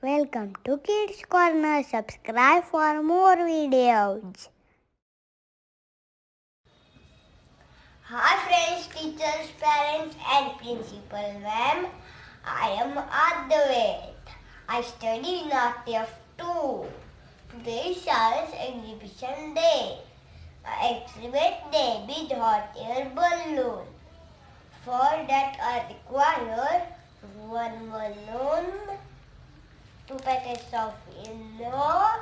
Welcome to Kids Corner. Subscribe for more videos. Hi friends, teachers, parents and principal ma'am. I am Advait. I study in RTF2. Today is Science Exhibition Day. I exhibit the big hot air balloon. For that I require one balloon, 2 packets of Enogas,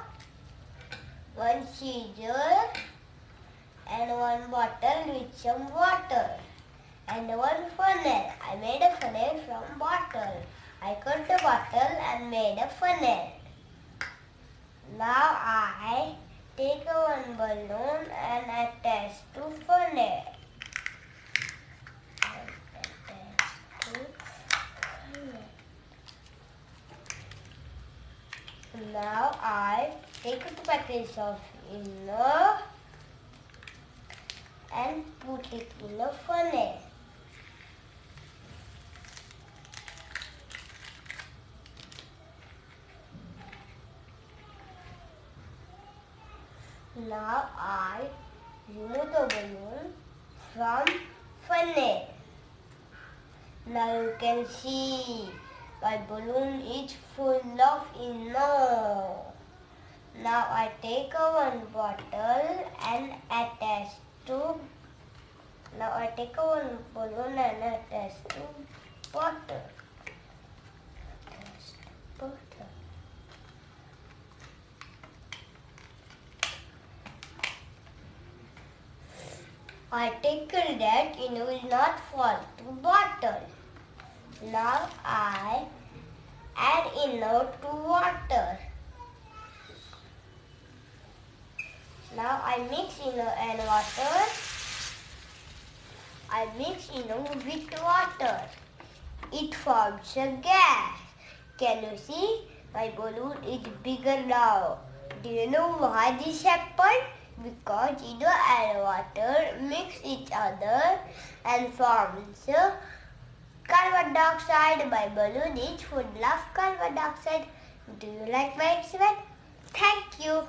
1 scissor and 1 bottle with some water and 1 funnel. I made a funnel from bottle. I cut the bottle and made a funnel. Now I take one balloon and attach to funnel. Now I take 2 packets of Enogas and put it in a funnel. Now I remove the balloon from funnel. Now you can see my balloon is full of Enogas. Now I take one bottle and attach to. Now I take one balloon and attach to bottle. I take care that it will not fall to bottle. Now I add Enogas to water. Now I mix Enogas and water. I mix Enogas with water. It forms a gas. Can you see? My balloon is bigger now. Do you know why this happened? Because Enogas and water mix each other and forms carbon dioxide. My balloon is full of carbon dioxide. Do you like my experiment? Thank you.